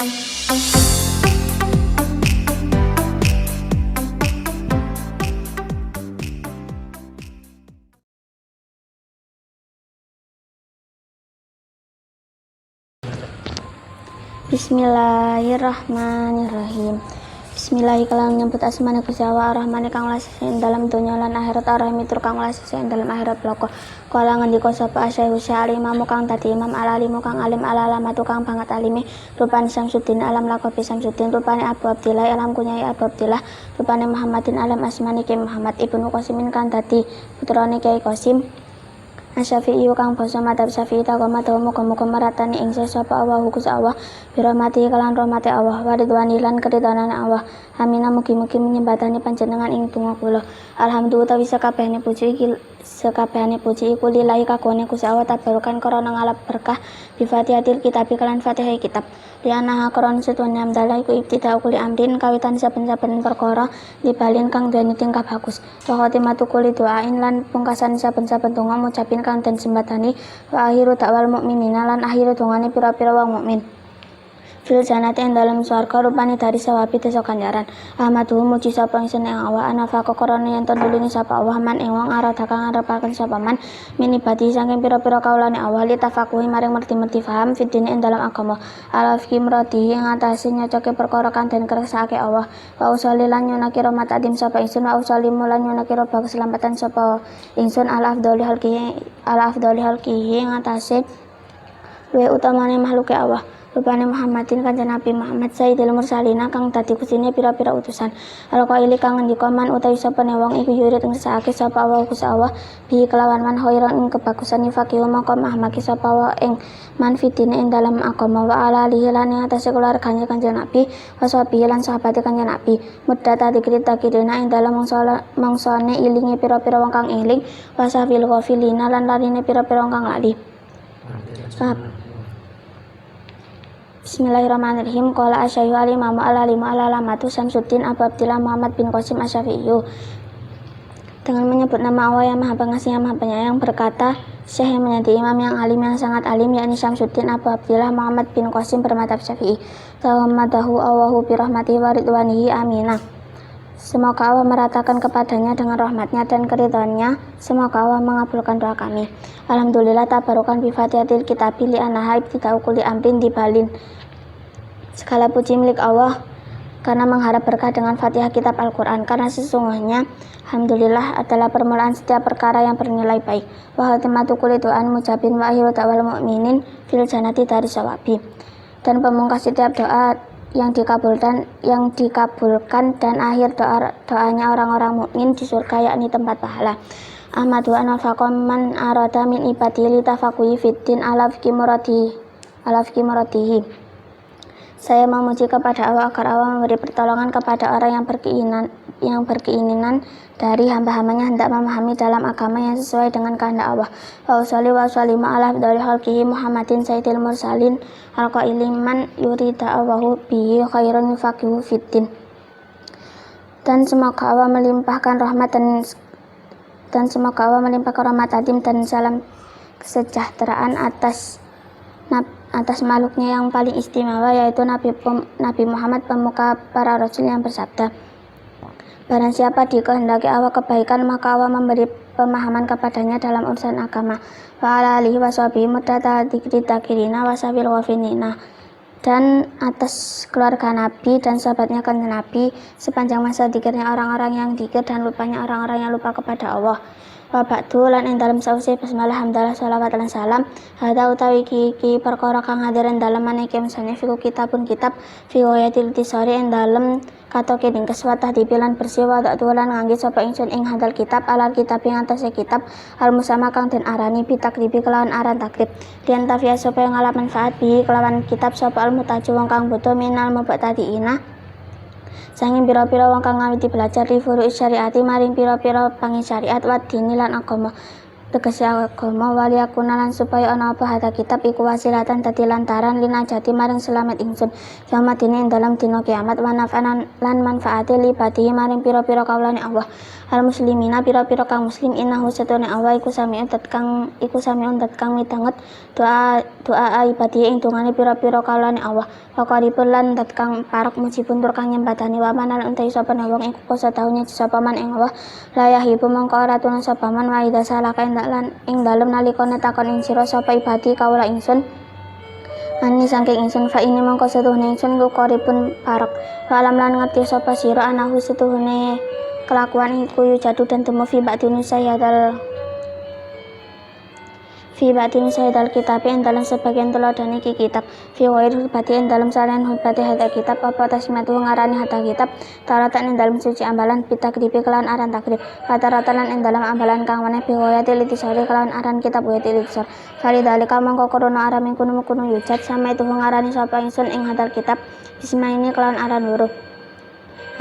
Bismillahirrahmanirrahim. Bismillahi kalawan nyebut asmane Gusti Allah Ar-Rahmane kang welas ing dalam donya lan akhirat Ar-Rahim tur kang welas ing dalam akhirat bloko. Kala ngendika sapa Asy-Syaikh alimamu kang dadi imam alalimu kang alim alalamatu kang banget alime rupane Syamsuddin alam lakopi Syamsuddin rupane Abu Abdillah alam kunyai Abu Abdillah rupane Muhammadin alam asmane Ki Muhammad Ibnu Qasimin kang dadi putrane Kyai Qasim Asy-Syafi'i kang basa madzhab Syafi'i takoma dawa muga-muga maratani ing sapa Allah Gusti Allah birahmati kalan rahmate Allah waridwani lan keridhanane Allah amina mugi-mugi menyembatani panjenengan ing donga kula alhamdulillah utawi sakabehane puji iku lillahi kagone Gusti Allah tabarukan krana ngalap berkah bi Fatihatil kitab kalan Fatihah kitab liana krana setune amdalah iku ibtida'u kuli amrin kawitan saben-saben perkara dibalin kang duweni tingkah bagus wa khotimatu kuli doain lan pungkasan saben-saben donga ngucapin kang den sembatani wa akhiru dakwal mukminina lan akhiru dongane pira-pira wong mukmin fil jannati ing dalem swarga rupane dari sawabi desa ganjaran ahmadu muji sapa ingsun ing Allah anafaqo korone yen nulingi sapa Allah man ing wong arada kang ngarepaken sapa man minibati saking pira-pira kaulane Allah li tafakuhi maring merti-merti paham fidine ing dalam agama alaf kimrati ing atase nyocoke perkara kang den kersake Allah wa usolli lan nyunaki rahmat adim sapa ingsun wa usolli lan nyunaki roba keselamatan sapa ingsun al afdhali halqihi ing atase luwih utamane makhluke Allah rupane Muhammadin kanjeng Nabi Muhammad Sayyidil Mursalina kang dadi kusine pira-pira utusan alqaili kang ngendika man utawi sapane wong iku yurid ngesake sapa Allah Gusti Allah bi kelawan man khairan ing kebagusan faqihu maka mahmaki sapa wa ing man fitine ing dalam agama wa ala alihi lan ing atase keluargane kanjeng Nabi washabi lan sahabate kanjeng Nabi muddata dikrita kirina ing dalam mangsane ilinge pira-pira wong kang eling wasafil ghafilina lan larine pira-pira wong kang lali Bismillahirrahmanirrahim. Qala Asy-Syaikh al-Imam al-Alimu al-Alamatu Syamsuddin Abu Abdillah Muhammad bin Qasim Asy-Syafi'i. Dengan menyebut nama Allah yang Maha Pengasih yang Maha Penyayang berkata Syekh yang menjadi imam yang alim yang sangat alim yakni Syamsuddin Abu Abdillah Muhammad bin Qasim bermadzhab Syafi'i. Tawammadahu Allahu bi rahmatihi wa ridwanihi aminah. Semoga Allah meratakan kepadanya dengan rahmatnya dan keridhaannya. Semoga Allah mengabulkan doa kami. Alhamdulillah tabarukan bi Fatihatil kitab li anaha ibtida'u kulli amrin dibalin. Segala puji milik Allah karena mengharap berkah dengan Fatihah kitab Al-Quran karena sesungguhnya alhamdulillah adalah permulaan setiap perkara yang bernilai baik. Wa khatimatu kulli du'an mujabin wa akhiru da'wal mu'minin fil jannati dari sawabi. Dan pemungkas setiap doa yang dikabulkan dan akhir doanya orang-orang mukmin di surga yakni tempat pahala. Ahmadu anafaqam man arada min ibadihi li tafaquhi fiddin ala fikhi muradihi. Saya memuji kepada Allah agar Allah memberi pertolongan kepada orang yang berkeinginan dari hamba-hambanya hendak memahami dalam agama yang sesuai dengan kehendak Allah. Wa usolli wa usallimu ala afdhali khalqihi Muhammadin Sayyidil Mursalin al-qaili man yurida Allahu bihi khairan yufaqihu fiddin. Dan semoga Allah melimpahkan rahmat adim dan salam kesejahteraan atas makhluknya yang paling istimewa yaitu Nabi Muhammad pemuka para rasul yang bersabda barang siapa dikehendaki Allah kebaikan maka Allah memberi pemahaman kepadanya dalam urusan agama wa ala alihi washabihi muddata dzikri dzakirina wasabil ghafilina dan atas keluarga Nabi dan sahabatnya kanjeng Nabi sepanjang masa dzikirnya orang-orang yang dzikir dan lupanya orang-orang yang lupa kepada Allah. Wa ba'du lan ing dalem sause bismillah hamdalah sholawat lan salam hada utawi iki perkara kang hadirin dalem maneki misane fiku kitabun kitab fi wayatil tisari ing dalem katoke ing keswatah dipilan bersiwa dak tulan ngangge sapa ingsun ing hadal kitab alal kitab ing atase kitab al musamma kang den arani bi takribi kelawan aran takrib dian tafiyah sapa ing ngalap manfaat bi kelawan kitab sapa al mutaju wong kang butuh minal mubtadiina sanging pira-pira wong kang ngawiti belajar di furu syariati maring pira-pira pangi syariat wa dini lan agama tegese agama wali aku nalan supaya ana apa hata kitab iku wasilatan dadi lantaran linajati maring selamat ingsun yamadine ing dalam dina kiamat wa nafanan lan manfaate libati maring pira-pira kaulane Allah al muslimina pira-pira kang muslim innahu satune Allah iku samiun dat kang mitanget doa ibadi ing dungane pira-pira kaulane Allah wa qaribun lan dat kang parek mujibun tur kang nyembadani wa manal entai sapa wong iku kosa taune sapa man ing Allah la yahibu mongko ora tuna sapa man wa ida salaka ing dalem nalikane takon ing sira sapa ibadi kawula ingsun ani saking ingsun fa ini mongko setuhune ingsun ku qaribun parek wa alam lan ngerti sapa sira anahu setuhune kelakuan iku jadu dan temu fi ba'dinu sayadal kitab yang dalam sebagian teladani ki kitab fi wair hutbati yang dalam salian hutbati hata kitab apa tasmatu ngarani hata kitab taratan yang dalam suci ambalan pitakribi kelawan aran takrib taratan yang dalam ambalan kang maneh fi wayati litisari kelawan aran kitab wayati litisar kali dalika mongko korona aram yang kuno yujat sama itu ngarani sapa ingsun ing hadal kitab bisma ini kelawan aran huruf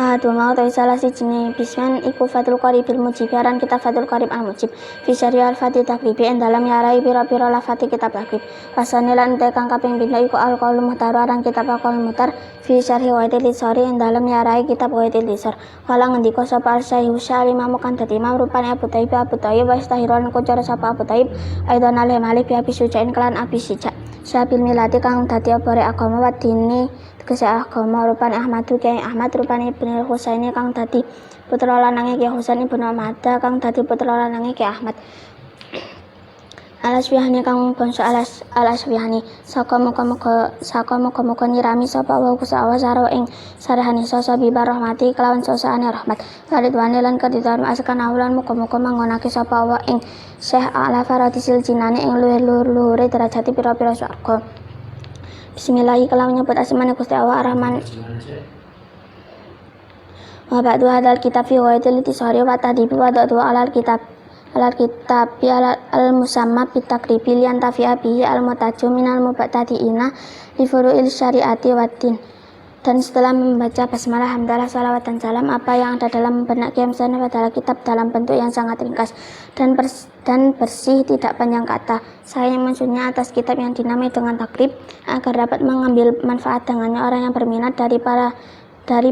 Dua mau tahu salah si jenis bisman iku fatul qaribil mujib aran kitab fatul qarib al mujib fi syarial fatih takribi en dalam yarai pira-pira lafati kitab takrib pasane lan tekang kaping pindho iku al qaul muhtar aran kitab al qaul muhtar fi syarhi wa lisari en dalam yarai kitab wa lisar kala ngendika sapa al syaihu syari mamu kan dadi imam rupane Abu Thaib wa istahiron ko cara sapa Abu Thaib aidan alih malih bi abi sujain kelan abi sijak sabil milati kang dadi abare agama wa dini tegese agama rupane Ahmadu Kyai Ahmad rupane Ibnu Husaini kang dadi putra lanange Kyai Husain Ibnu Ahmad kang dadi putra lanange Kyai Ahmad Al-Asfihani kang bangsa Al-Asfihani saka muga-muga nyirami sapa wa kusawa saro ing sarehane sasa bibar rahmati kelawan sosane rahmat karidwane lan kadidan asakan awulan muga-muga mangonake sapa wa ing Syekh Al-Faradisil jinane ing luhur-luhure derajati pira-pira swarga Bismillahi kalawan nyebut asmane Gusti Allah Ar-Rahman wa ba'du hadal kitab fi wayatil tisari wa tadibi wa da'du alal kitab al-musamma bitakribi lian tafi'a bihi al-mutajum minal mubtadi'ina li furu'il syari'ati waddin dan setelah membaca basmalah hamdalah salawat dan salam apa yang ada dalam benak Kyai Musana adalah kitab dalam bentuk yang sangat ringkas dan bersih tidak panjang kata saya mensunya atas kitab yang dinamai dengan takrib agar dapat mengambil manfaat dengannya orang yang berminat dari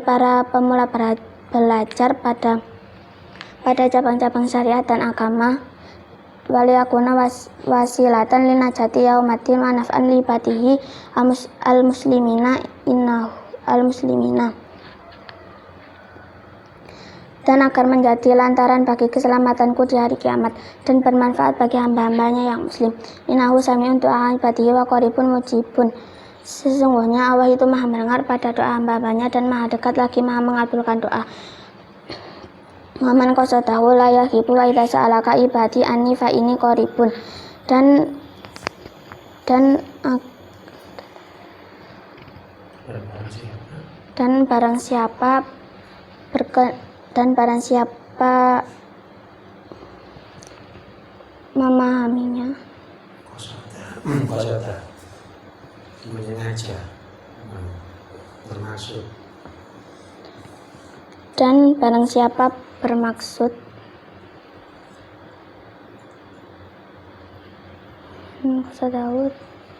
para pemula belajar pada cabang-cabang syariat dan agama waliyakuna wasilatan linajati yaumaddin wa naf'an libatihi al-muslimina dan agar menjadi lantaran bagi keselamatanku di hari kiamat dan bermanfaat bagi hamba-hambanya yang muslim innahu sami'un du'a ibadihi wa qaribun mujibun sesungguhnya Allah itu maha mendengar pada doa hamba-hambanya dan maha dekat lagi maha mengabulkan doa Muhammad qasadahu la yahibu wa idza sa'alaka ibadi anni fa ini qaribun dan barang siapa memahaminya dan barang siapa bermaksud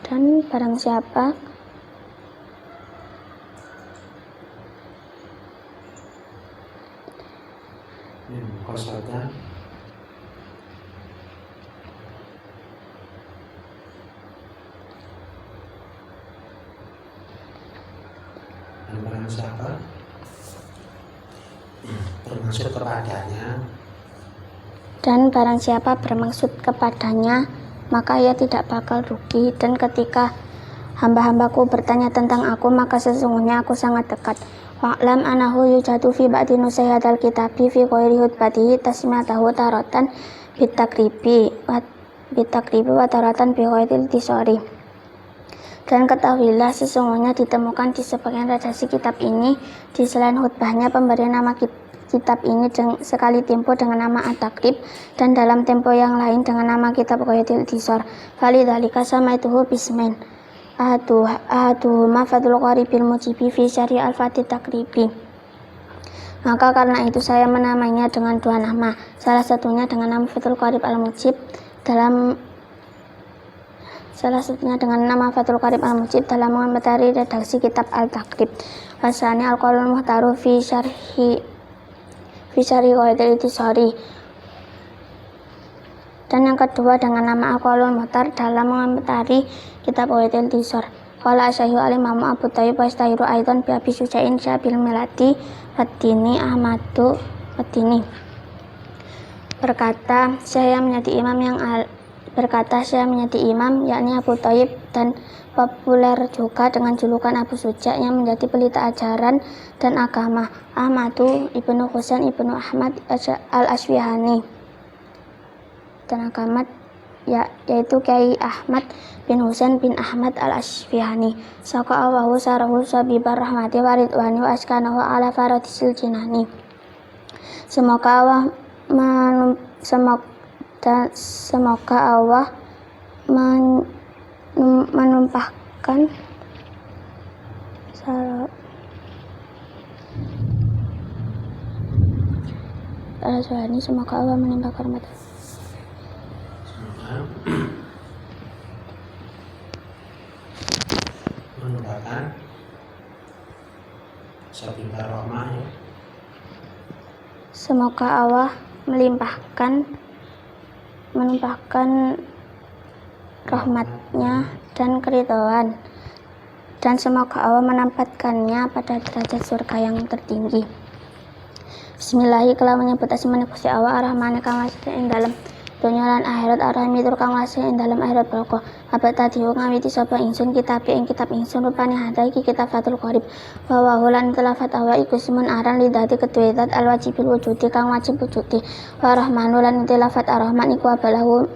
dan barang siapa barang siapa bermaksud kepadanya maka ia tidak bakal rugi dan ketika hamba-hambaku bertanya tentang aku maka sesungguhnya aku sangat dekat wa'lam anahu yujadu fi ba'di nusayhadal kitabi fi ghairi hutbatihi tasmiyatahu taratan bitakribi wa taratan bi ghairi tisori dan ketahuilah sesungguhnya ditemukan di sebagian redaksi kitab ini di selain khutbahnya pemberian nama kitab ini sekali tempo dengan nama at-takrib dan dalam tempo yang lain dengan nama kitab Ghayatul Tisar falidhalika samaituhu bismain ahaduhuma fatul qaribil mujibi fi syari al-fatih takribi maka karena itu saya menamainya dengan dua nama salah satunya dengan nama fatul qarib al-mujib dalam salah satunya dengan nama Fathul Qarib Al-Mujib dalam mengomentari redaksi kitab Al-Taqrib. Wasani Al-Qaulul Muhtaru fi syarhi Qawaidil Intisari. Dan yang kedua dengan nama Al-Qaulul Muhtar dalam mengomentari kitab Qawaidil Intisar. Qala Syaikhul Imam Abu Thayyib wastahiru aidan bi Abi Syujain Syabil Milati Waddini Ahmadu Waddini. Berkata saya menjadi imam yakni Abu Thayyib dan populer juga dengan julukan Abu Suja yang menjadi pelita ajaran dan agama Ahmadu Ibnu Husain Ibnu Ahmad Al-Asfihani dan agama yaitu Kiai Ahmad bin Husain bin Ahmad Al-Asfihani. Saka Allahu sarahu sabibar rahmati waridwani wa askanahu ala faradisil jinani. Semoga Allah menumpahkan semoga Allah menimpakan rahmat menumpahkan sabibar rahmah ya. Semoga Allah menumpahkan rahmatnya dan keridhaan, dan semoga Allah menempatkannya pada derajat surga yang tertinggi. Bismillahirrahmanirrahim. Kalau menyebut asmane Gusti Allah Ar-Rahman kang wasih ing dalem donya lan akhirat Ar-Rahim tur kang wasih ing dalem akhirat bloko. Abad tadi ngawiti sapa ingsun kitab ingsun rupane hada iki kitab Fathul Qarib. Wa lan telafat awa iku simun aran lidati kedue zat al-wajibil wujudi kang wajib wujudi. Wa Rahmanu lan telafat Ar-Rahman iku abalahu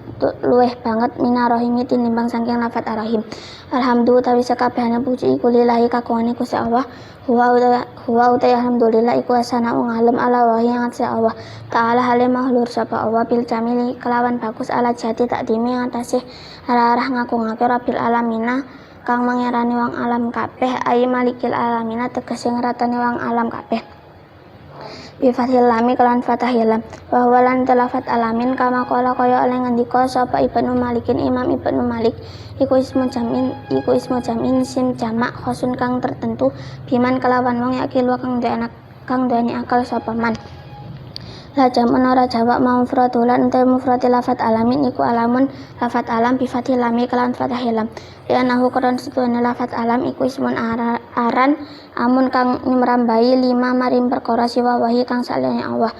luweh banget minarahimi tinimbang saking lafat Ar-Rahim. Alhamdulillah tawi sakabehane puji iku lillahi kagungane Gusti Allah. Huwa utai alhamdulillah iku asana ngalem ala wahi yang Allah ta'ala halim mahlur sapa Allah bil jamili kelawan bagus ala jati takdimi yang atasih arah-arah ngaku-ngaku Rabbil alamina kang mengerani wang alam kabeh ayi malikil alamina tegese ngeratani wang alam kabeh bi fathil lami kelan fathahil lam wa huwa lan talafat alamin kama qala kaya oleh ngendika sapa Ibnu Malikin Imam Ibnu Malik iku ismu jamin sim jamak khosun kang tertentu biman kelawan wong yakilu kang duweni akal sapa man. La jamun ora jawab mufradulan ente mufradi lafat alamin iku alamun lafat alam bi fathil lami kelan fathahil lam ya nahu koran setuane lafat alam iku ismun aran amun kang nyumrambai lima maring perkara siwa wahi kang saliyane Allah.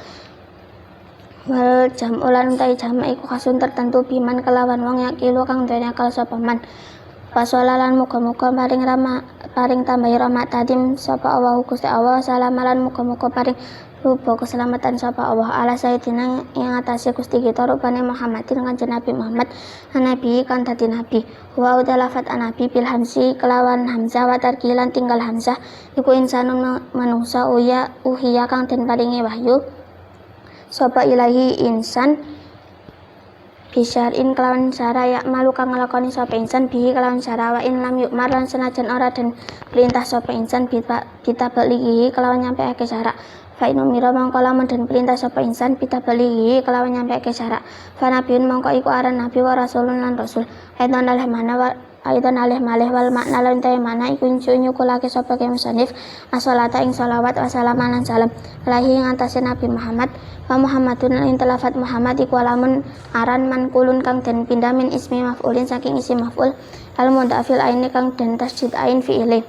Wal jam'ulan utai jamak iku kasun tertentu biman kelawan wong yakilu kang duweni akal sapa man. Wasolalan muga-muga paring tambahi rahmat tadim sapa Allah Gusti Allah salamalan muga-muga paring rupa keselamatan sapa Allah ala sayyidina yang atase Gusti kita rupane Muhammadin kanjeng Nabi Muhammad nabi kan dadi nabi. Wa udalafat anabi bil hamzi kelawan hamzah wa tarkilan tinggal hamzah iku insanun manungsa uhiya kang den paringi wahyu sapa ilahi insan bisyar'in kelawan syara ya malu kang nglakoni sapa insan bihi kelawan syara wa in lam yukmar lan senajan ora den perintah sapa insan kita balihi kelawan nyampeake syara fa inu mira mongko lamun den perintah sapa insan kita balihi kelawan nyampeake syara fa nabiun mongko iku aran nabi wa rasulun lan rasul aidan alih malih wal makna lan tae mana iku nyukulake sapa ke musannif as-shalata ing shalawat wa salaman lan salam lahi ing antase Nabi Muhammad wa Muhammadun lan telafat Muhammad iku lamun aran mankulun kang den pindah min ismi maf'ulin saking isim maf'ul al mudhafil aini kang den tasdid ain fi'ili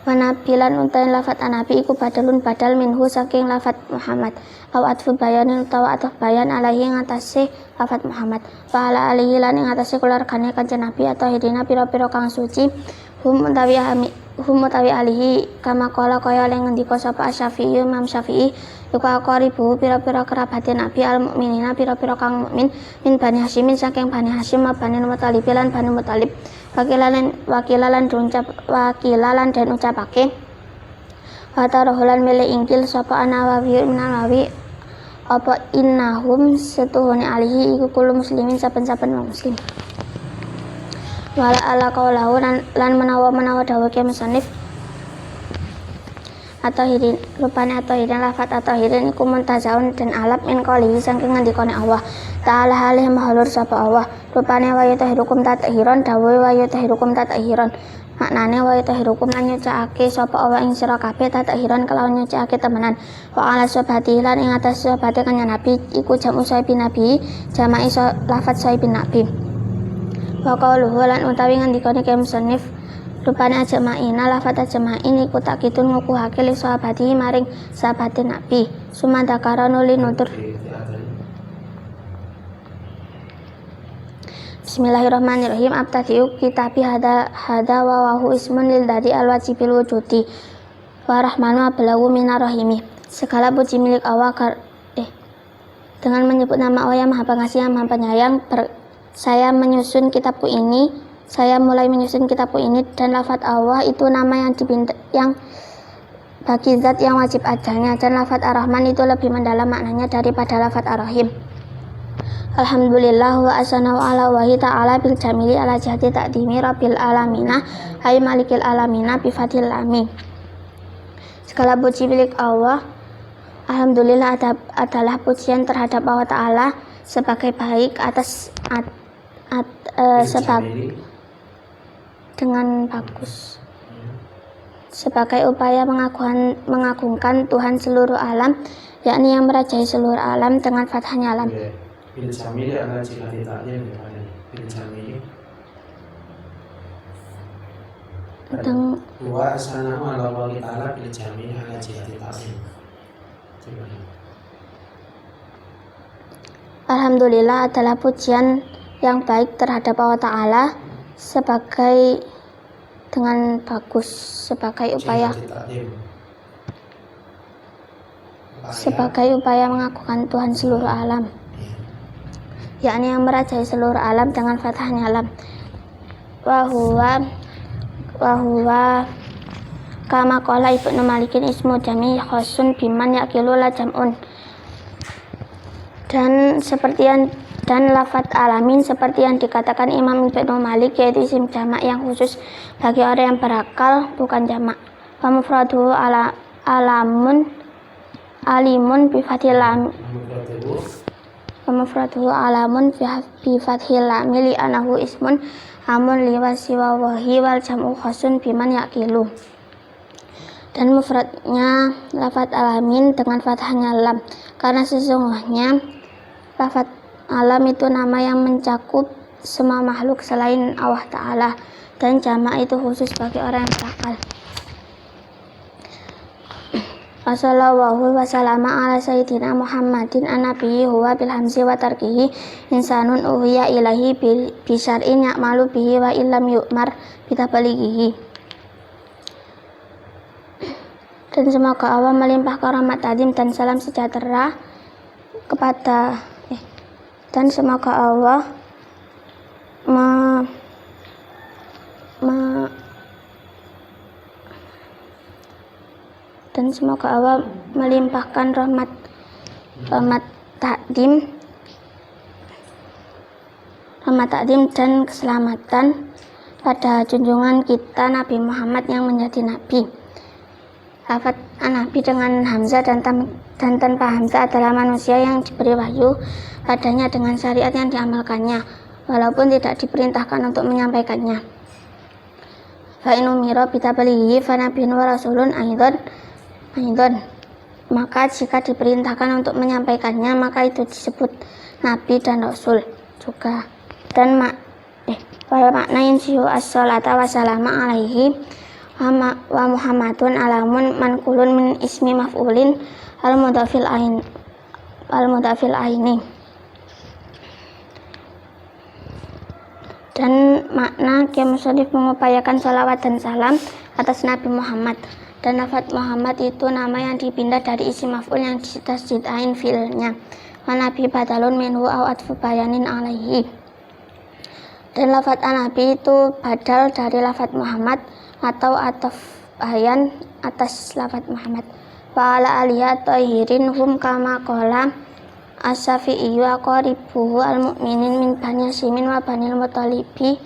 wa nabilan untain lafat anabi iku badal minhu saking lafat Muhammad aw atfu bayanin utawa ataf bayan alaihi ing atase lafat Muhammad wa ala alihi lan ing atase keluargane kanjeng Nabi atau hidina pira-pira kang suci hum utawi alihi kama kala kaya oleh ngendika sapa Syafi'i Imam Syafi'i iku aqaribu pira-pira kerabate Nabi al mukminina pira-pira kang mukmin min Bani Hasyimin saking Bani Hasyim Bani Muthalib lan Bani Muthalib wakilalan dan ucapake watarohulan milih ingkil sapa Nawawi apa innahum setuhune alihi iku kulo muslimin saben-saben wong muslim wala ala qaulahu lan menawa dawuh ke musannif At-Tahirin rupane at-Tahirin lafat at-Tahirin iku muntazaun den alap min qolihi saking ngendikane Allah ta'ala halih mahlur sapa Allah rupane wa yutahirukum tatahiron dawuhe wa yutahirukum tatahiron maknane wa yutahirukum lan nyucakake sapa Allah ing sira kabeh tatahiron kelawan nyucakake temenan wa ala sobati lan ing atas sobate kanjeng Nabi iku jamu sahibi Nabi jama'i lafat sahibi Nabi wa qauluhu lan utawi ngendikane ke musannif rupane ajma'ina lafat ajma'in iku takitun ngukuhake li sahabati maring sahabate Nabi sumandakara nuli nutur Bismillahirrahmanirrahim abtadi'u kitabi hada wa wahu ismun lil dadi al wajibil wujudi wa rahmanu ablagu minar rahimi segala puji milik Allah dengan menyebut nama Allah yang maha pengasih yang maha penyayang saya mulai menyusun kitabku ini dan lafaz Allah itu nama yang bagi zat yang wajib adanya dan lafaz Ar-Rahman itu lebih mendalam maknanya daripada lafaz Ar-Rahim. Alhamdulillah wa asana wa ala wahi ta'ala bil jamili ala jahdi ta'dimi rabbil alamina ay malikil alamina bifatil lami. Segala puji milik Allah. Alhamdulillah adalah pujian terhadap Allah Ta'ala sebagai baik atas dengan bagus sebagai upaya mengagungkan Tuhan seluruh alam yakni yang merajai seluruh alam dengan fathahnya alam Alhamdulillah adalah pujian yang baik terhadap Allah Ta'ala sebagai dengan bagus sebagai upaya mengagungkan Tuhan seluruh alam yakni yang merajai seluruh alam dengan fathahnya alam wa huwa kama qala Ibnu Malikin ismu jami khasun biman yaqilu la jam'un dan lafaz alamin seperti yang dikatakan Imam Ibnu Malik yaitu isim jamak yang khusus bagi orang yang berakal bukan jamak. Wa mufraduhu alimun bi fathil lam. Wa mufraduhu alamun bi fathil lam li anahu ismun amun li wasiwa wahi wal jam'u khasun biman yaqilu. Dan mufradnya lafaz alamin dengan fathahnya lam karena sesungguhnya lafaz alam itu nama yang mencakup semua makhluk selain Allah Ta'ala dan jamak itu khusus bagi orang yang berakal. Wassallallahu wasallama ala sayyidina Muhammadin an-nabiyyi huwa bil hamzi wa tarkihi insanun uhiya ilahi bisyar'in ya'malu bihi wa illam yu'mar bitabalighihi. Dan semoga Allah melimpahkan rahmat azim dan salam sejahtera kepada dan semoga Allah melimpahkan rahmat takdim dan keselamatan pada junjungan kita Nabi Muhammad yang menjadi Nabi. Lafaz Nabi dengan hamzah dan tanpa hamzah adalah manusia yang diberi wahyu padanya dengan syariat yang diamalkannya walaupun tidak diperintahkan untuk menyampaikannya. Fa in umira bitabalighi fa nabiyyun wa rasulun aidan maka jika diperintahkan untuk menyampaikannya maka itu disebut nabi dan rasul juga. Dan wal makna insihu as-salata wa salama alaihi wa Muhammadun alamun manqulun min ismi maf'ulin al-mudhafil aini. Dan makna Musannif mengupayakan salawat dan salam atas Nabi Muhammad. Dan lafaz Muhammad itu nama yang dipindah dari isim maf'ul yang ditasdid'ain fi'ilnya. Wa nabi badalun minhu au atfu bayanin alaihi. Dan lafaz Nabi itu badal dari lafaz Muhammad atau ataf bayan atas lafaz Muhammad. Wa ala aliyat tahirin hum kama qala as-Syafi'i wa qaribuhu al-mu'minin min bani Hasimin wa banil Muttalibi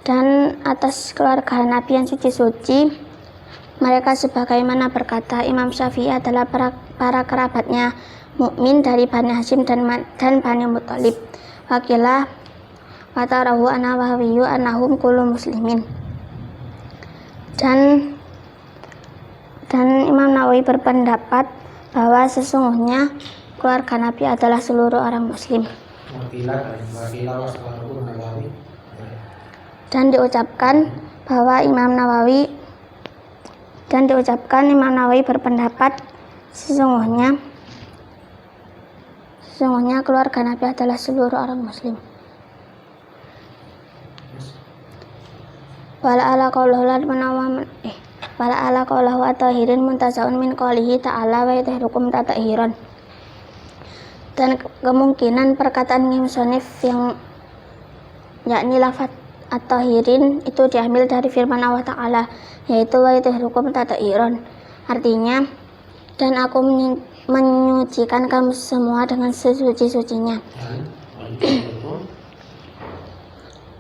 dan atas keluarga Nabi yang suci-suci. Mereka sebagaimana berkata Imam Syafi'i adalah para kerabatnya mukmin dari Bani Hashim dan Bani Muthalib. Wakilah watarahu an-Nawawiyu annahum kullu muslimin. Dan Imam Nawawi berpendapat bahwa sesungguhnya keluarga Nabi adalah seluruh orang muslim. Dan diucapkan Imam Nawawi berpendapat sesungguhnya keluarga Nabi adalah seluruh orang muslim. Wala ala qaulahu at-tahirin muntazaun min qaulihi ta'ala wa yatahrukum tatahiran. Dan kemungkinan perkataan musannif yang yakni lafaz at-tahirin itu diambil dari firman Allah Ta'ala, yaitu wa yatahrukum tatahiran. Artinya, dan aku menyucikan kamu semua dengan sesuci-sucinya.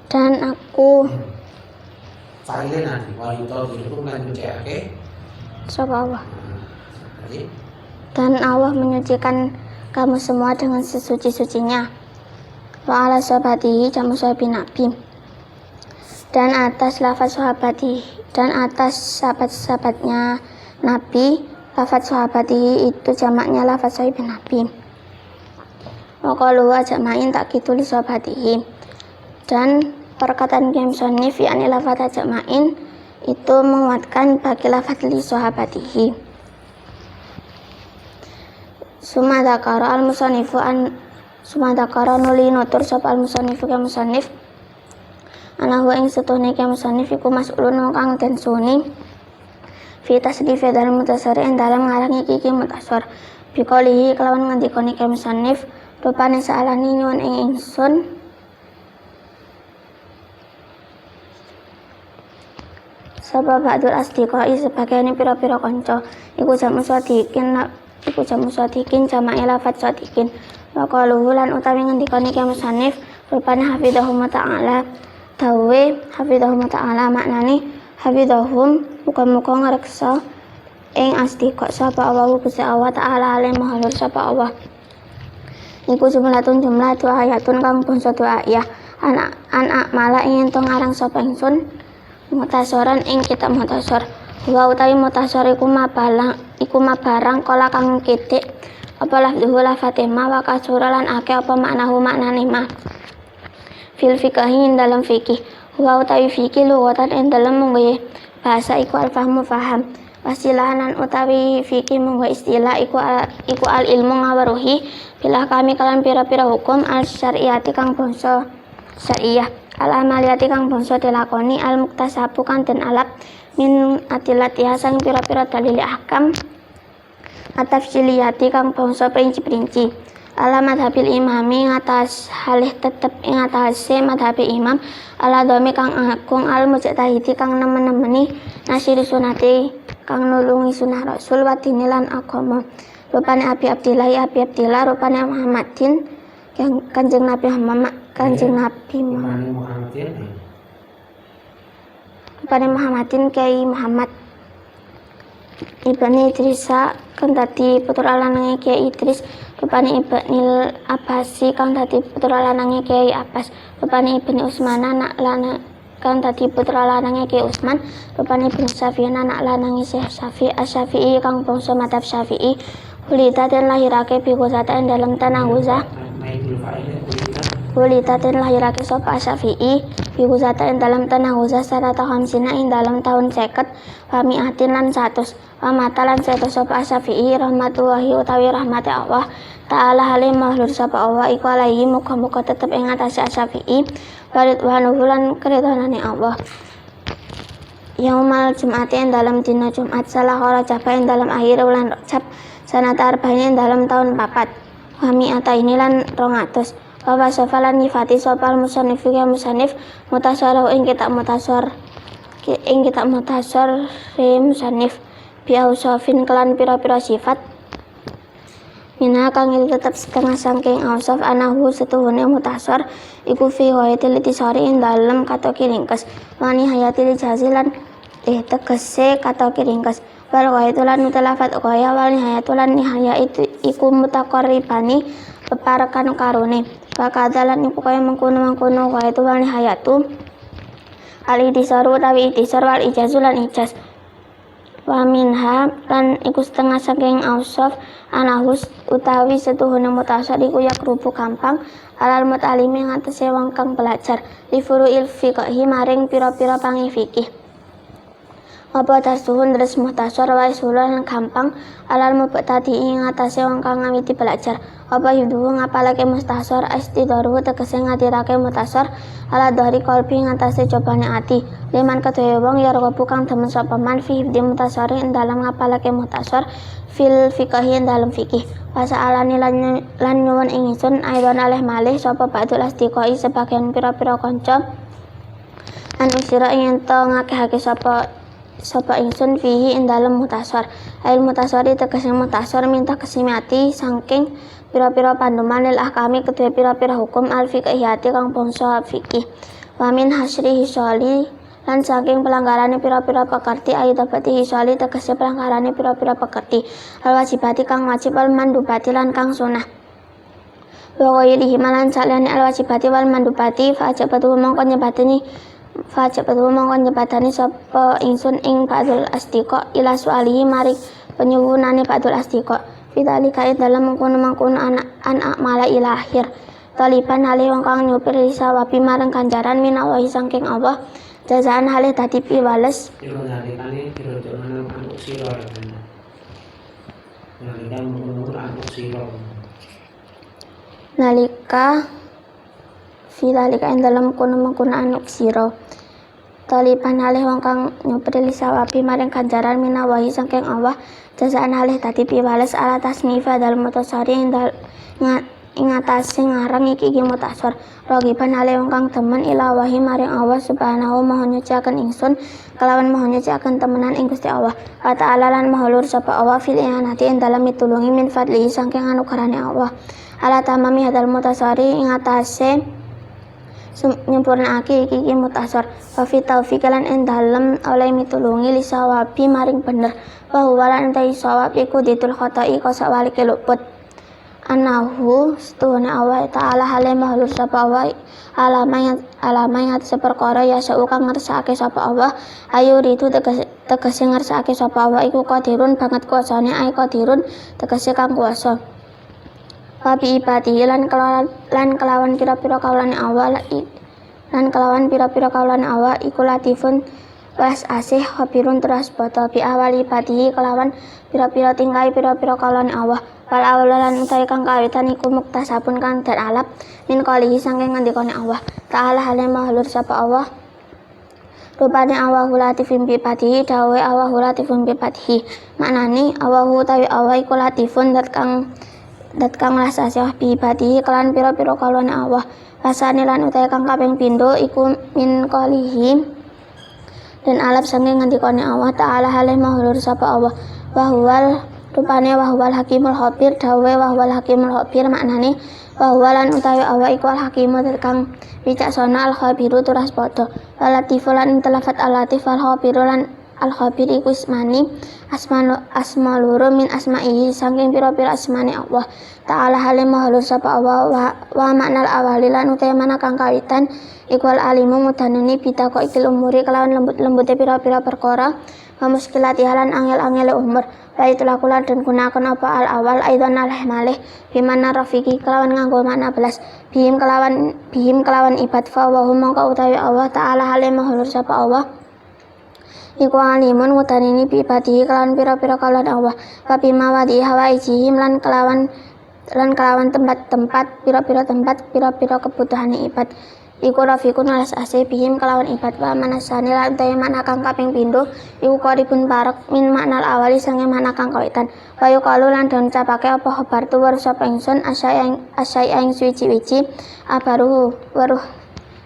Dan aku dan Allah menyucikan kamu semua dengan sesuci-sucinya. Wa ala sahabatihi jamu sahabi Nabi. Dan atas lafaz sahabatihi, dan atas sahabat-sahabatnya Nabi, lafaz sahabatihi itu jamaknya lafaz sahabi Nabi. Wa qalu wa jama'in takitu li sahabatihi. Dan perkataan musannif yakni lafaz jama'in itu menguatkan bagi lafaz li sahabatihi. Sumadakara al-musannifu sumadakara nuli nutur sapa al-musannifu ke musannif anahu ing setuhne ke musannif iku mas'ulun kang den suni fi tasdif dalam mutasar dalam ngarangi kiki mutasar biqalihi kelawan ngendikane ke musannif rupane sa'alani nyuwun ing ingsun sebab ba'dul asdiqai sebagian pira-pira kanca iku jamu sadikin jama'i lafaz sadikin. Wa qaluhu lan utawi ngendikane ki musannif rupane hafidhahum ta'ala dawe hafidhahum ta'ala maknane hafidhahum muga-muga ngreksa ing asdiqa sapa Allah Gusti Allah Ta'ala alim mahalur sapa Allah. Iku jumlah ayatun kang bangsa doa ya anak mala ingin to ngarang sapa ingsun mutasoran ing kitab mutasor. Wa utawi mutasor iku mabarang kala kang kitik apa lafzuhu lafatema wa kasura lan akeh apa maknane ma fil fiqhi dalam fikih. Wa utawi fikih lughatan ing dalam mungguh bahasa iku al-fahmu faham wasilahan utawi fikih mungguh istilah iku al ilmu ngawaruhi bila kami kalan pira-pira hukum al syariati kang bangsa syariah al amaliyati kang bangsa dilakoni al muktasabu kang den alap min atilatiha sang pira-pira dalil ahkam atafsiliyati kang bangsa perinci-perinci ala madhabil imami ngatas halih tetep ing atase madhabi imam ala domi kang agung al mujtahidi kang nemen-nemeni nasiri sunati kang nulungi sunah rasul wa dinilan agama rupane Abi Abdillah rupane Muhammadin kanjeng Nabi Muhammad rupane Muhammadin Kiai Muhammad Ibni Idrisa kang dadi putra lanange Kiai Idris rupane Ibnil Abbasi kang dadi putra lanange Kiai Abbas rupane Ibni Utsman anak lanang kang dadi putra lanange Kiai Utsman rupane Ibnu Syafi'in anak lanange Syekh Syafi'i kang bangsa madzhab Syafi'i ulita den lahirake bigosata ing dalam tanah Huzah ulita den lahirake sapa Syafi'i bigosata ing dalam tanah Huzah sarata hamsina ing dalam tahun 50 fami'atin lan 100 matalan seto sapa Syafi'i rahmatullahi utawi rahmati Allah ta'ala halim mahlur sapa Allah iku alaihi muga-muga tetep ing atase Syafi'i waridwanuhu lan keridhanane Allah yaumal jum'ati ing dalam dina Jumat salah Rajab ing dalam akhir bulan Rajab sanata arba'in dalam tahun 4 fami'ata ini lan 200 wa wasofalan nyifati sopal musannif mutasarau ing kitab mutasar musannif biausofin kelan pira-pira sifat Minha kang itu tetap setengah sangking ausaf anahu setuhune mutasor iku fi hoyatil itisori ing dalem katoki ringkes wani hayatil jazilan tegese katoki ringkes wal hoyatulan mutalafat hoya wal nihayatulan nihaya itu iku mutakoribani peparekan karone wakadalan iku kaya mengkono hoyatu wal nihayatu al itisoru utawi itisor wal ijazulan ijaz wa minha lan iku setengah saking ausaf anahus utawi setuhune mutasor iku yakrubu gampang alal mutalimi ngatese wong kang belajar li furu'il fiqhi maring pira-pira pangi fikih apa tasuhun deres mutasor wa isulan gampang alal mubtadi ing ngatese wong kang ngawiti belajar apa yuduhu ngapalake mustasor istidaru tegese ngadirake mutasor ala dhari qalbi ngatese cobane ati liman kedaya wong ya rekobu kang demen sapa man fi hifdi mutasori ing dalam ngapalake mutasor fil fiqhi ing dalam fikih pasa alani lan nyuwun ingsun aidon aleh malih sapa ba'dul asdiqai sebagian pira-pira kanca lan usira ing ento ngakehake sapa ingsun fihi ing dalem mutasor ail mutasori tegese mutasor minta kesimati saking pira-pira pandoman lil ahkami kedue pira-pira hukum al fiqhiyati kang bangsa fikih wa min hasri hisoli lan saking pelanggarane pira-pira pekerti ayu dapati hisoli tegese pelanggarane pira-pira pekerti al wajibati kang wajib al mandubati lan kang sunah wa ghairihi lan saliyane al wajibati wal mandubati fa ajabatu mongko nyebatani sapa ingsun ing ba'dul asdiqa ila sualihi maring penyuwunane ba'dul asdiqa fidzalika dalam mengkono anak mala ila akhir taliban hale wong kang nyupir sawabi marang ganjaran minallahi saking Allah jazaan hale dadi piwales Pero nalikane dirojono anu sira kan. Nalikane mengkono anu sira. nalika fidzalika dalam mengkono anu sira taliban hale wong kang nyupir sawabi marang ganjaran minallahi saking Allah jazaan halih dadi piwales ala tasnifa dal mutasari ing atase ngarang iki mutasar rogiban hale wong kang demen ila wahi maring Allah subhanahu maha nyuciaken ingsun kelawan maha nyuciaken temenan ing Gusti Allah wa ta'ala lan maha luhur sapa Allah fil ianati ing dalem mitulungi min fadlihi saking anugerahane Allah ala tamami hadal mutasari ing atase nyempurnakake iki mutasar wa fi taufiq lan ing dalem oleh mitulungi li sawabi maring bener wa huwa lan entai sawab iku ditul khotai kosak walike luput anahu setuhune Allah ta'ala hale mahlur sapa Allah alamai atas perkara ya sa'u kang ngersakake sapa Allah ayu ritu tegese ngersakake sapa Allah iku qadirun banget kuasane ay qadirun tegese kang kuasa wa bi ibadihi lan kelawan pira-pira kaulane Allah iku latifun was asih khabirun terus bata bi awali ibadihi kelawan pira-pira tingkai pira-pira kaulane Allah wal awalan utawi kang kawitan iku muktasabun kang dan alap min qalihi saking ngendikane Allah ta'ala hale mahlur sapa Allah rupane Allahu latifun bi ibadihi dawe Allahu latifun bi ibadihi maknane Allahu utawi Allah iku latifun dat kang lasasih bi ibadihi kelan pira-pira kaulane Allah rasane lan utawi kang kaping pindho iku min qalihi dan alap saking ngendikane Allah ta'ala hale mahlur sapa Allah wahwal rupane wahwal hakimul khabir dawe wahwal hakimul khabir maknane wahwalan utawi Allah iku al hakimu kang wicaksana al khabiru turas padha latifu lan telafat al latif al khabiru lan al khabir iku ismani asma loro min asma'ihi saking pira-pira asmane Allah ta'ala hale mahlur sapa Allah wa maknal awali lan utawi mana kang kawitan iku al alimu mudanani bitako ikil umuri kelawan lembut-lembute pira-pira perkara wa muskilati halan angel-angele umur la itulah kula dan gunakan apa al awal aidon aleh malih bimana rafiki kelawan nganggo makna belas bihim kelawan ibad fa wa hum mongko utawi Allah ta'ala hale mahlur sapa Allah iku alimun mudanani bi ibadihi kelawan pira-pira kalan Allah wa bima wadi hawaijihim lan kelawan tempat pira-pira kebutuhane ibad iku rafiqun alas ase bihim kelawan ibad wa manasani lan utawi makna kang kaping pindho iku qaribun parek min maknal awali sange makna kang kawitan wa yuqalu lan den capake apa khabar tu weruh sapa ingsun asai ing suci-wici abaruhu weruh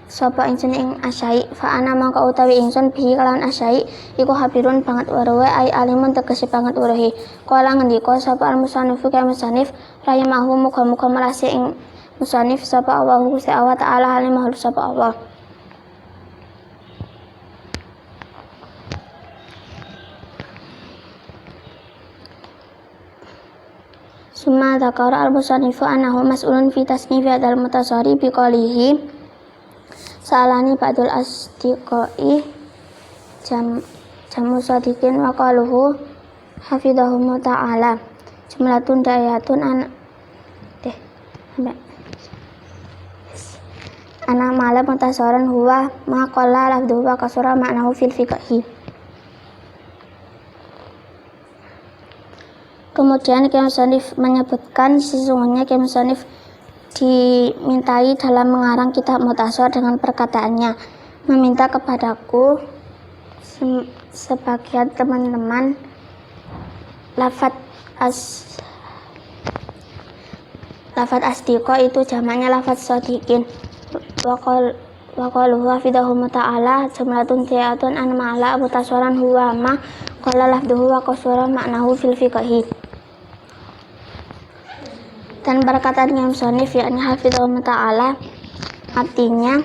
sapa ingsun ing asyai fa ana mangka utawi ingsun bihi kelawan asyai iku habirun banget weruhe ai alimun tegese banget weruhe kala ngendika sapa al musannifu ka musannif rahimahu muga-muga melase ing musannif sapa Allah Gusti Allah taala halimah sapa Allah. Summa dzakara al-musannifu annahu mas'ulun fi tasnifi hadzal mutasarri bi qalihi salani ba'dul asdiqai jamu sadiqin wa qaluhu hafidhahum ta'ala jumlatun dayatun ana mala mutasaran huwa ma qala lafdhu wa kasura ma'nahu fil fiqhi. Kemudian Kiai Musannif menyebutkan sesungguhnya Kiai Musannif dimintai dalam mengarang kitab Mutasar dengan perkataannya, meminta kepadaku sebagian teman-teman lafaz asdiqo itu jamaknya lafaz sadiqin wa qaluhu hafidhahum ta'ala jumlatun ja'atun an ma'ala mutasaran huwa ma qala lafdhuhu wa qasura ma'nahu fil fiqhi. Dan perkataan Imam Musannif yakni hafidhahum ta'ala artinya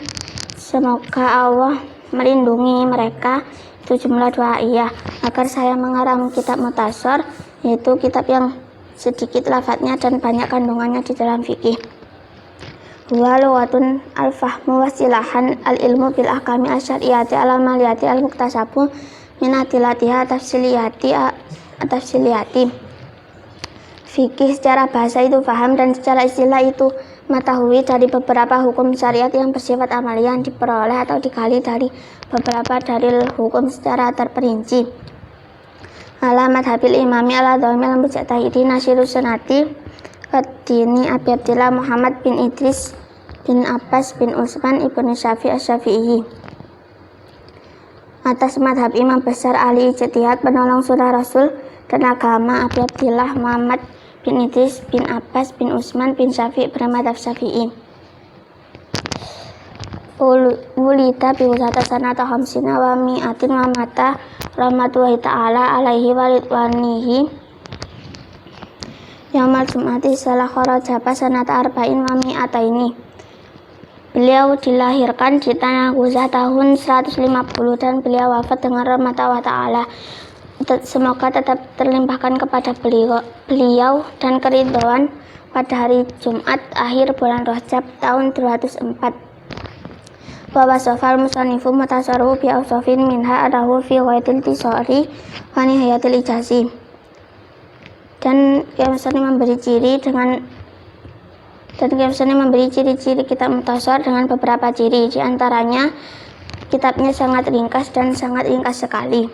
semoga Allah melindungi mereka, itu jumlah du'aiyah agar saya mengarang kitab Mutasar, yaitu kitab yang sedikit lafadznya dan banyak kandungannya di dalam fikih. Huwa lughatun al-fahmu wasilahan al-ilmu bil ahkami asyariyati al-amaliyati al-muktasabu min adilatiha tafsiliyati. Fikih secara bahasa itu paham dan secara istilah itu mengetahui dari beberapa hukum syariat yang bersifat amalia yang diperoleh atau digali dari beberapa dalil hukum secara terperinci. Ala madhabil imami ala dhawmil mujtahidi nasirus sunati Qadini Abi Abdillah Muhammad bin Idris bin Abbas bin Utsman ibnu Syafi'i atas madhab imam besar ahli ijtihad penolong sunnah Rasul dan agama Abi Abdillah Muhammad bin Idris bin Abbas bin Utsman bin Syafi'i bermadhab Syafi'i. Wulida bi usata sanata hamsina wa mi'atin wa mata rahmatullahi ta'ala alaihi walidwanihi yaumal jum'ati salah kharaja sanata arba'in wa mi'ataini. Beliau dilahirkan di tanah Guzah tahun 150 dan beliau wafat dengan rahmat Allah Ta'ala. Semoga tetap terlimpahkan kepada beliau dan keridhaan pada hari Jumat akhir bulan Rajab tahun 204. Bahwa sofal musannifu mutasaruhu bi awsafin minha adahu fi ghayatil tisari wa nihayatil ijazi. Dan Kiai Musannif memberi ciri-ciri kitab Mutasar dengan beberapa ciri, di antaranya kitabnya sangat ringkas dan sangat ringkas sekali.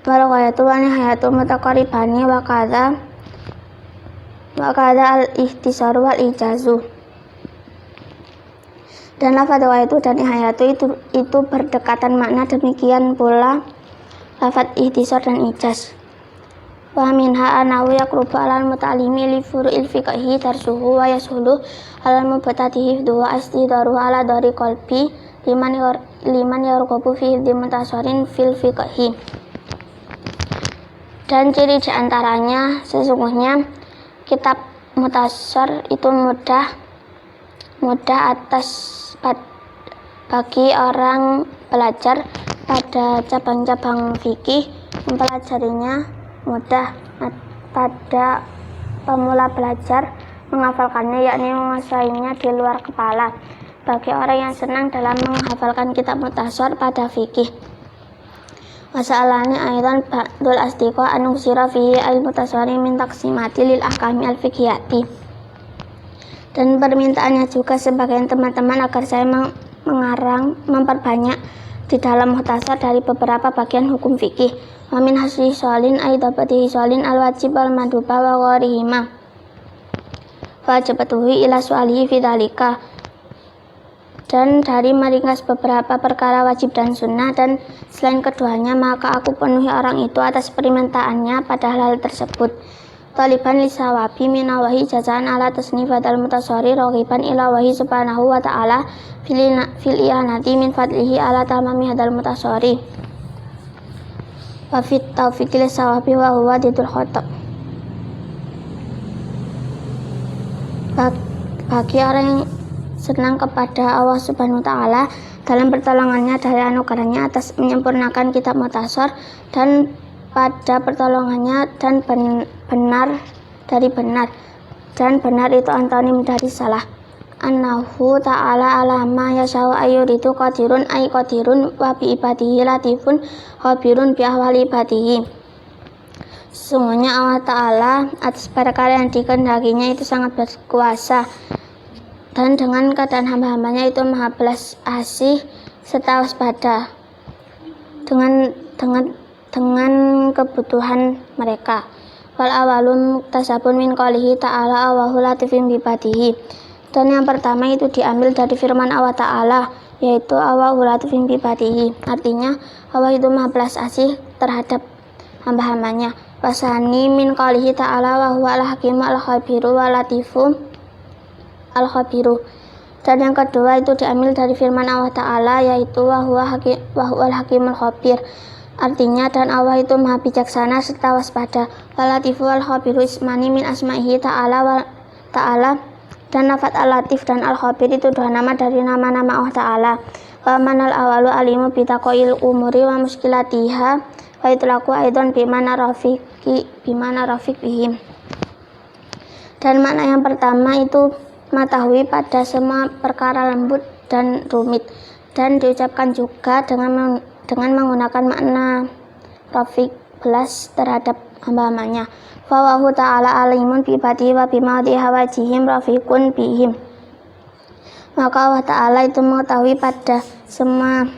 Wal ghayatu wa nihayatu mutaqarribani wa kadza al-ihtisaru wal ijazu. Dan lafaz ghayatu dan nihayatu itu berdekatan makna, demikian pula lafaz ihtisar dan ijaz. Wa minha anahu yaqrubu alal muta'allimi li furu'il fiqhi darsuhu wa yasulu alal mubtadi'i wa astidaru ala dari qalbi liman yarghabu fi Mutasarin fil fiqhi. Dan ciri diantaranya sesungguhnya kitab Mutasar itu mudah bagi orang belajar pada cabang-cabang fikih, mempelajarinya mudah pada pemula belajar menghafalkannya, yakni menguasainya di luar kepala, bagi orang yang senang dalam menghafalkan kitab Mutasar pada fikih. Masalahnya aidan ba'dul asdiqa anu sira fihi al-mutasari min taqsimati lil ahkami al-fiqhiyati. Dan permintaannya juga sebagian teman-teman agar saya memperbanyak di dalam Mutasar dari beberapa bagian hukum fikih. Wa min hasri sholin aidabati sholin al-wajib al-manduba wa gharihima. Wajibatuhi ila su'alihi fidalika. Dan dari meringkas beberapa perkara wajib dan sunnah, dan selain keduanya maka aku penuhi orang itu atas permintaannya pada hal tersebut. taliban lisawabi minawahi jazaan ala tasnifatal mutasori rogiban ilawahi subhanahu wa ta'ala fil ianati min fadlihi ala tamami hadal mutasori wa fit taufiqi lisawabi wa huwa didul khotok. Bagi orang yang senang kepada Allah subhanahu wa ta'ala dalam pertolongannya dari anugerahnya atas menyempurnakan kitab mutasor dan pada pertolongannya dan benar dari benar, dan benar itu antonim dari salah. Annahu ta'ala alama yashau ayyuridu qadirun ay qadirun wa bi ibadihi latifun khabirun bi ahwali ibadihi. Sesungguhnya Allah Ta'ala atas perkara yang dikehendakinya itu sangat berkuasa, dan dengan keadaan hamba-hambanya itu maha belas asih serta waspada dengan kebutuhan mereka. Wal awalun muktasabun min qoulihi ta'ala Allahu latifim bibadihi. Dan yang pertama itu diambil dari firman Allah Ta'ala, yaitu Allahu latifim bibadihi. Artinya Allah itu maha belas asih terhadap hamba-hambanya. Wasani min qoulihi ta'ala wa huwa al-hakimu al-khabiru wa latifum al-khabiru. Dan yang kedua itu diambil dari firman Allah Ta'ala, yaitu wa huwa al-hakimul khabir. Artinya dan Allah itu maha bijaksana serta waspada. Walatifu al-khabiru ismani min asma'ihi ta'ala dan lafaz al-latif dan al-khabir itu dua nama dari nama-nama Allah Ta'ala. Wa manal awalu alimu bitaqoil umuri wa muskilatiha wa itlaku aidon bimana rafiq bihim. Dan makna yang pertama itu mengetahui pada semua perkara lembut dan rumit, dan diucapkan juga dengan menggunakan makna rafiq belas terhadap hamba-hambanya. Fawahu ta'ala alimun bibadi wa bima'udi hawajihim rafiqun bihim. Maka Allah Ta'ala itu mengetahui pada semua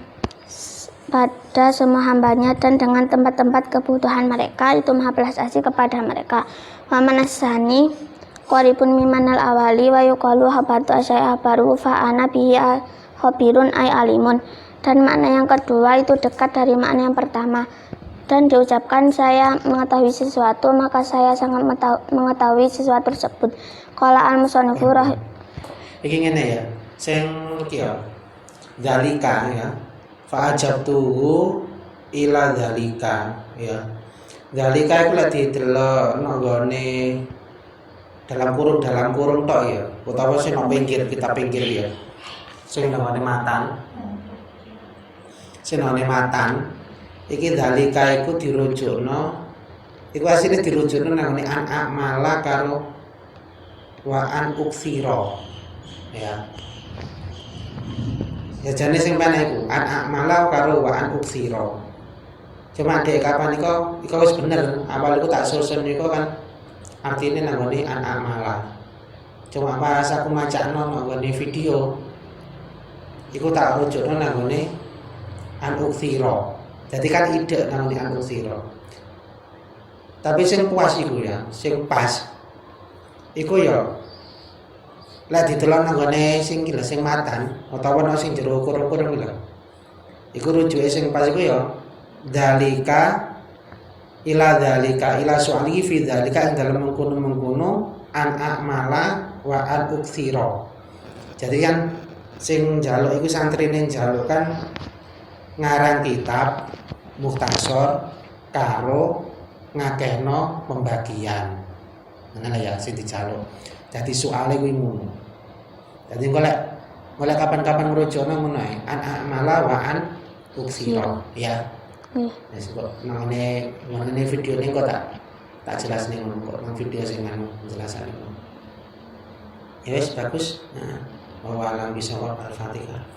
hambanya, dan dengan tempat-tempat kebutuhan mereka itu maha belas asih kepada mereka. Wa manasani qaribun mimanal awali wa yuqalu habartu asyai habaru fa'ana bihi khabirun ay alimun. Dan makna yang kedua itu dekat dari makna yang pertama, dan diucapkan saya mengetahui sesuatu maka saya sangat mengetahui sesuatu tersebut. Qala al-musannifu iki ngene ya, sing iki ya dalika ya fa'ajabtuhu ila dalika ya. Dalika iku lek didelok nang gone dalam kurung tok ya, utawa sing nang pinggir kita pinggir ya, sing nang matan iki dalika iku dirujukno, iku asline dirujukno nang an amala karo wa an uksira ya jane sing mana iku an amala karo wa an uksira. Cuma dek kapan iku wis bener, awal iku tak susun iku kan artine nang an amala. Cuma pas aku macakno nang video iku tak rujukno nang an uksira. Jadi kan ide namanya an uksira. Tapi sing puas iku ya, sing pas iku ya lek didelok nang gone sing matan utawa nang sing jero kurung-kurung lho. Iku rujuke sing pas iku ya dalika ila su'ali fi dalika ing dalem mengkono an amala wa an uksira. Jadi kan sing njaluk iku santrine njaluk kan ngarang kitab mukhtasar karo ngakehno pembagian. Ngono ya sing dijaluk. Dadi soale kuwi ngono. Dadi golek kapan-kapan ngrujukno ngono ae. An amala wa an uksira ya. Wis kok ngene video ning kok tak jelasne ngono kok nang video sing anu penjelasan ngono. Ya wis bagus. Nah, wa alam bisawab al-Fatihah.